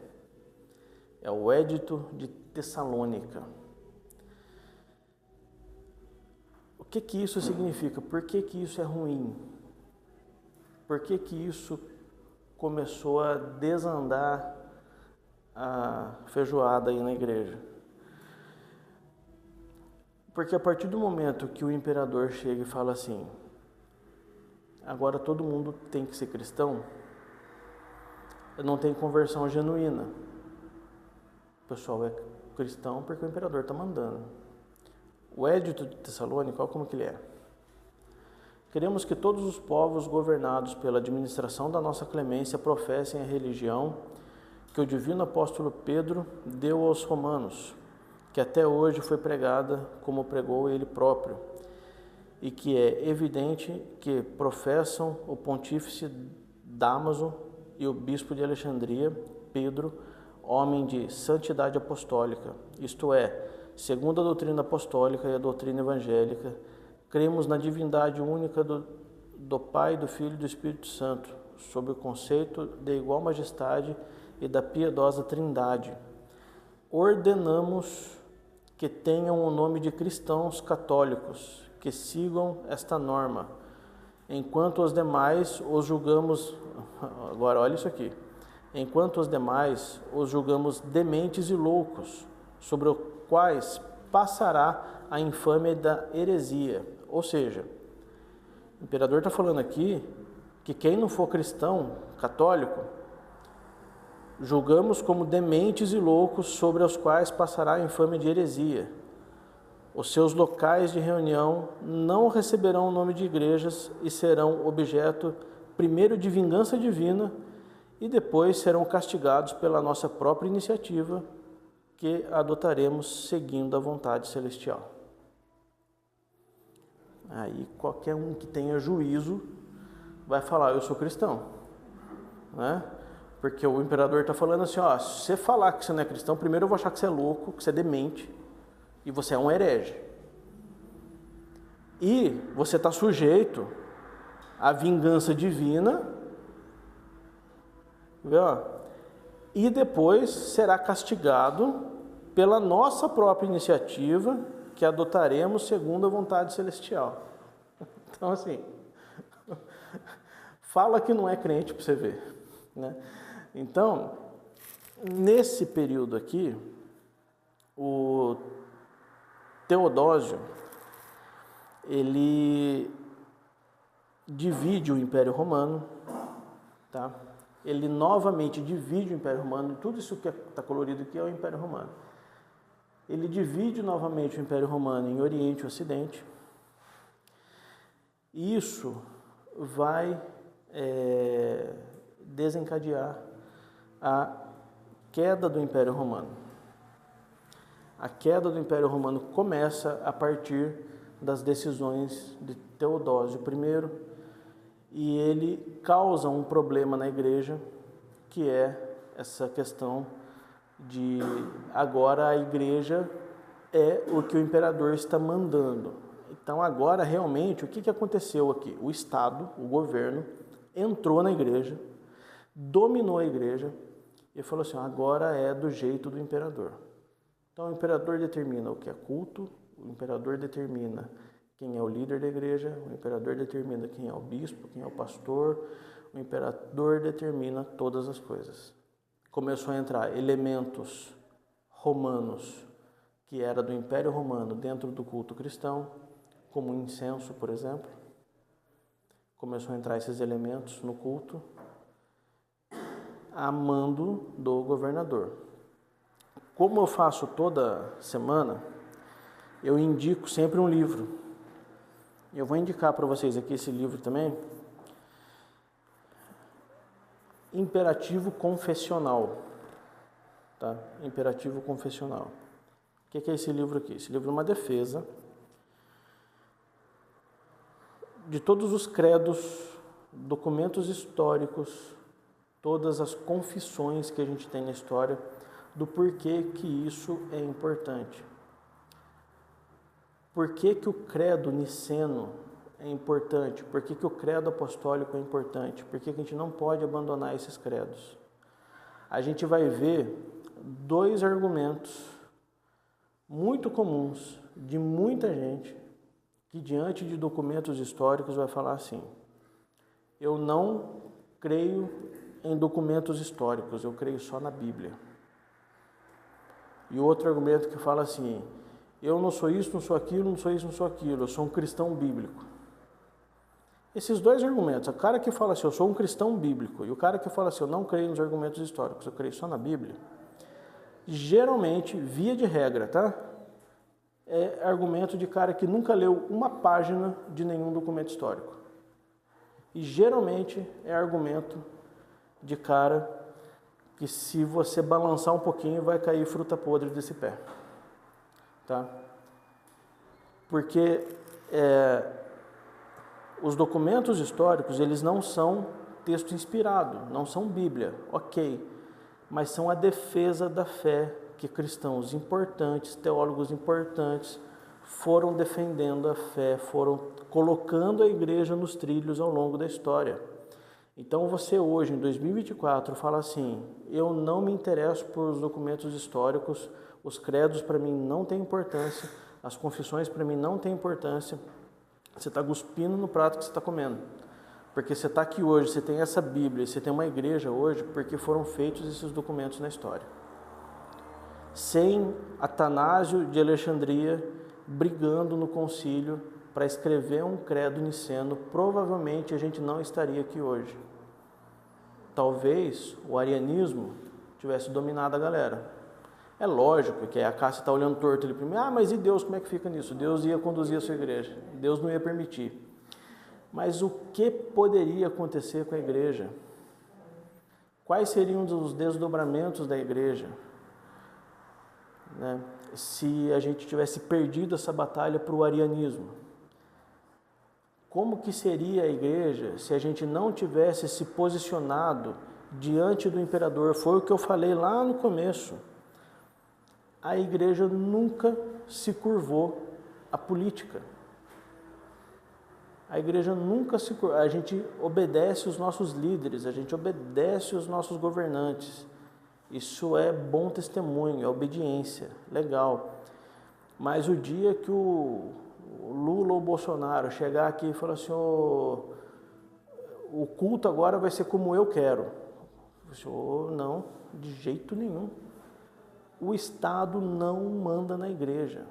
É o Edito de Tessalônica. O que isso significa? Por que isso é ruim? Por que isso começou a desandar a feijoada aí na igreja? Porque a partir do momento que o imperador chega e fala assim, agora todo mundo tem que ser cristão, não tem conversão genuína. O pessoal é cristão porque o imperador está mandando. O Edito de Tessalônica, olha como que ele é. Queremos que todos os povos governados pela administração da nossa clemência professem a religião que o divino apóstolo Pedro deu aos romanos, que até hoje foi pregada como pregou ele próprio, e que é evidente que professam o pontífice Dámaso e o bispo de Alexandria, Pedro, homem de santidade apostólica, isto é, segundo a doutrina apostólica e a doutrina evangélica, cremos na divindade única do Pai, do Filho e do Espírito Santo, sob o conceito de igual majestade e da piedosa Trindade. Ordenamos que tenham o nome de cristãos católicos, que sigam esta norma, enquanto os demais os julgamos... Agora, olha isso aqui. Enquanto os demais os julgamos dementes e loucos, sobre os quais passará a infâmia da heresia. Ou seja, o imperador está falando aqui que quem não for cristão, católico, julgamos como dementes e loucos, sobre os quais passará a infâmia de heresia. Os seus locais de reunião não receberão o nome de igrejas e serão objeto primeiro de vingança divina e depois serão castigados pela nossa própria iniciativa, que adotaremos seguindo a vontade celestial. Aí qualquer um que tenha juízo vai falar, eu sou cristão, né? Porque o imperador está falando assim, ó, se você falar que você não é cristão, primeiro eu vou achar que você é louco, que você é demente e você é um herege. E você está sujeito à vingança divina, viu? E depois será castigado pela nossa própria iniciativa, que adotaremos segundo a vontade celestial. Então, assim, fala que não é crente para você ver, né? Então, nesse período aqui, o Teodósio, ele divide o Império Romano, tá? Ele novamente divide o Império Romano, tudo isso que está colorido aqui é o Império Romano. Ele divide novamente o Império Romano em Oriente e Ocidente. E isso vai desencadear a queda do Império Romano. A queda do Império Romano começa a partir das decisões de Teodósio I, e ele causa um problema na igreja, que é essa questão de agora a igreja é o que o imperador está mandando. Então agora realmente o que aconteceu aqui? O Estado, o governo, entrou na igreja, dominou a igreja e falou assim, agora é do jeito do imperador. Então o imperador determina o que é culto, o imperador determina quem é o líder da igreja, o imperador determina quem é o bispo, quem é o pastor, o imperador determina todas as coisas. Começou a entrar elementos romanos, que era do Império Romano, dentro do culto cristão, como o incenso, por exemplo. Começou a entrar esses elementos no culto, a mando do governador. Como eu faço toda semana, eu indico sempre um livro. Eu vou indicar para vocês aqui esse livro também. Imperativo confessional. Tá? Imperativo confessional. O que é esse livro aqui? Esse livro é uma defesa de todos os credos, documentos históricos, todas as confissões que a gente tem na história, do porquê que isso é importante. Por que que o credo niceno é importante? Por que que o credo apostólico é importante? Por que que a gente não pode abandonar esses credos? A gente vai ver dois argumentos muito comuns de muita gente que diante de documentos históricos vai falar assim, eu não creio em documentos históricos, eu creio só na Bíblia. E outro argumento que fala assim, eu não sou isso, não sou aquilo, não sou isso, não sou aquilo, eu sou um cristão bíblico. Esses dois argumentos, o cara que fala assim, eu sou um cristão bíblico, e o cara que fala assim, eu não creio nos argumentos históricos, eu creio só na Bíblia, geralmente, via de regra, tá? É argumento de cara que nunca leu uma página de nenhum documento histórico. E geralmente é argumento de cara que se você balançar um pouquinho vai cair fruta podre desse pé. Tá? Porque os documentos históricos, eles não são texto inspirado, não são Bíblia, ok, mas são a defesa da fé que cristãos importantes, teólogos importantes, foram defendendo a fé, foram colocando a igreja nos trilhos ao longo da história. Então você hoje, em 2024, fala assim, eu não me interesso por os documentos históricos, os credos para mim não têm importância, as confissões para mim não têm importância, você está cuspindo no prato que você está comendo. Porque você está aqui hoje, você tem essa Bíblia, você tem uma igreja hoje, porque foram feitos esses documentos na história. Sem Atanásio de Alexandria brigando no concílio para escrever um credo niceno, provavelmente a gente não estaria aqui hoje. Talvez o arianismo tivesse dominado a galera. É lógico que a Cássia está olhando torto ali primeiro, mas e Deus, como é que fica nisso? Deus ia conduzir a sua igreja, Deus não ia permitir. Mas o que poderia acontecer com a igreja? Quais seriam os desdobramentos da igreja, né? Se a gente tivesse perdido essa batalha para o arianismo? Como que seria a igreja se a gente não tivesse se posicionado diante do imperador? Foi o que eu falei lá no começo. A igreja nunca se curvou à política. A igreja nunca se curvou. A gente obedece os nossos líderes, a gente obedece os nossos governantes. Isso é bom testemunho, é obediência, legal. Mas o dia que o Lula ou o Bolsonaro chegar aqui e falar assim, o culto agora vai ser como eu quero. Não, de jeito nenhum. O Estado não manda na igreja.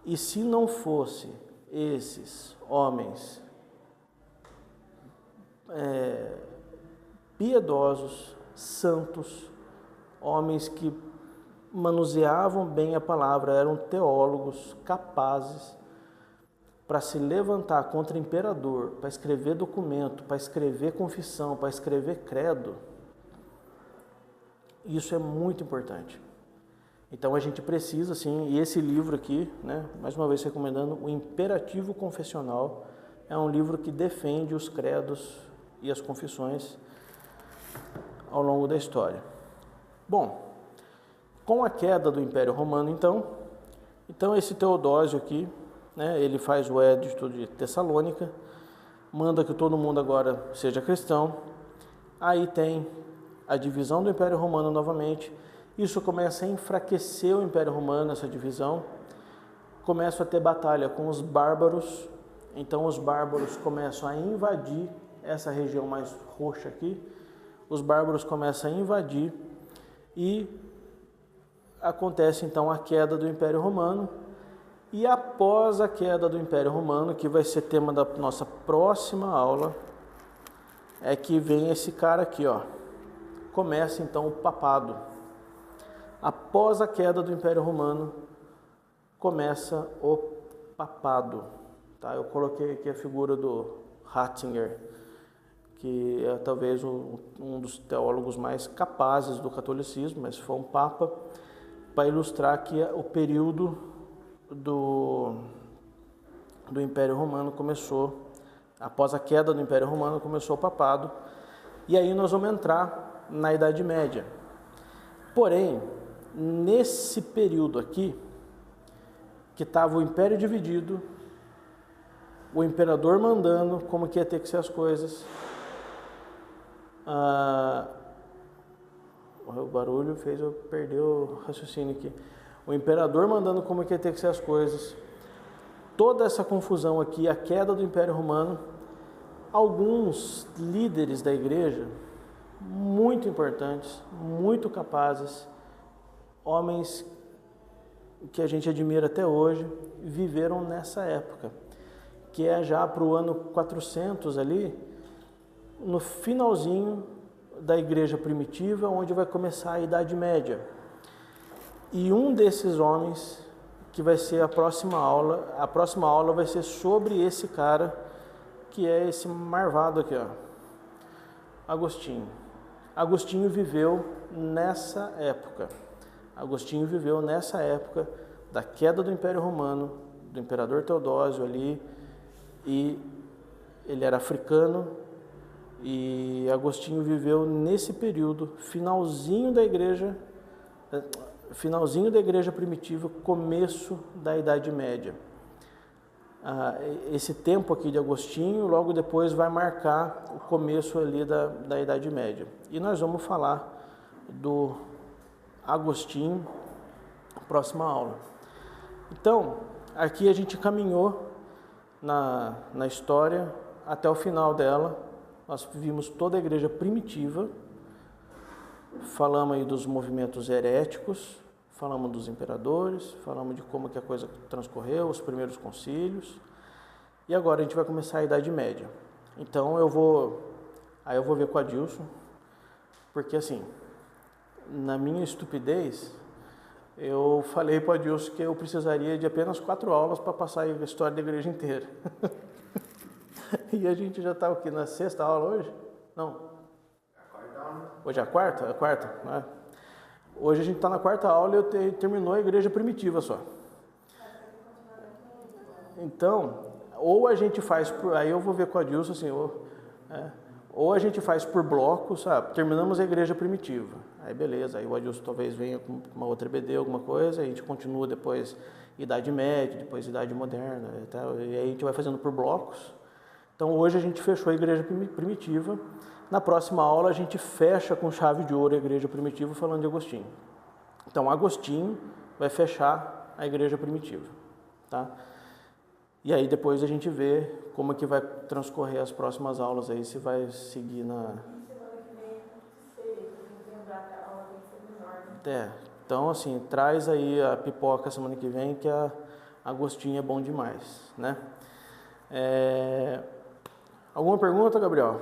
E se não fosse esses homens piedosos, santos, homens que manuseavam bem a palavra, eram teólogos capazes para se levantar contra o imperador, para escrever documento, para escrever confissão, para escrever credo, isso é muito importante. Então a gente precisa, sim, e esse livro aqui, né, mais uma vez recomendando, o Imperativo Confessional, é um livro que defende os credos e as confissões ao longo da história. Bom, com a queda do Império Romano, então esse Teodósio aqui, né, ele faz o Edito de Tessalônica, manda que todo mundo agora seja cristão, aí tem a divisão do Império Romano novamente, isso começa a enfraquecer o Império Romano, essa divisão, começa a ter batalha com os bárbaros, então os bárbaros começam a invadir essa região mais roxa aqui, os bárbaros começam a invadir e acontece então a queda do Império Romano. E após a queda do Império Romano, que vai ser tema da nossa próxima aula, é que vem esse cara aqui, ó. Começa então o papado. Após a queda do Império Romano, começa o papado. Tá? Eu coloquei aqui a figura do Ratzinger, que é talvez um dos teólogos mais capazes do catolicismo, mas foi um papa, para ilustrar que o período do Império Romano começou, após a queda do Império Romano, começou o papado, e aí nós vamos entrar na Idade Média. Porém, nesse período aqui, que estava o Império dividido, o imperador mandando como que ia ter que ser as coisas, o barulho fez eu perder o raciocínio aqui. O imperador mandando como que ia ter que ser as coisas. Toda essa confusão aqui, a queda do Império Romano, alguns líderes da igreja, muito importantes, muito capazes, homens que a gente admira até hoje, viveram nessa época, que é já para o ano 400 ali, no finalzinho da igreja primitiva, onde vai começar a Idade Média. E um desses homens, que vai ser a próxima aula vai ser sobre esse cara, que é esse marvado aqui, ó, Agostinho. Agostinho viveu nessa época. Agostinho viveu nessa época da queda do Império Romano, do imperador Teodósio ali, e ele era africano, e Agostinho viveu nesse período, finalzinho da igreja primitiva, começo da Idade Média. Esse tempo aqui de Agostinho, logo depois vai marcar o começo ali da Idade Média. E nós vamos falar do Agostinho na próxima aula. Então, aqui a gente caminhou na história até o final dela. Nós vimos toda a igreja primitiva, falamos aí dos movimentos heréticos, falamos dos imperadores, falamos de como que a coisa transcorreu, os primeiros concílios, e agora a gente vai começar a Idade Média. Então eu vou ver com o Adilson, Porque assim, na minha estupidez, eu falei para o Adilson que eu precisaria de apenas 4 aulas para passar a história da igreja inteira. E a gente já está aqui na 6ª aula hoje? Não. Hoje é a quarta? A quarta, né? Hoje a gente está na 4ª aula e terminou a igreja primitiva só. Então, ou a gente faz aí eu vou ver com a Adilson assim, ou a gente faz por blocos, sabe? Terminamos a igreja primitiva, aí beleza, aí o Adilson talvez venha com uma outra EBD, alguma coisa, aí a gente continua depois Idade Média, depois Idade Moderna, e aí a gente vai fazendo por blocos. Então hoje a gente fechou a igreja primitiva, na próxima aula a gente fecha com chave de ouro a igreja primitiva falando de Agostinho. Então Agostinho vai fechar a igreja primitiva, tá? E aí depois a gente vê como é que vai transcorrer as próximas aulas aí, se vai seguir na... Então assim, traz aí a pipoca semana que vem, que a Agostinho é bom demais, né? Alguma pergunta, Gabriel?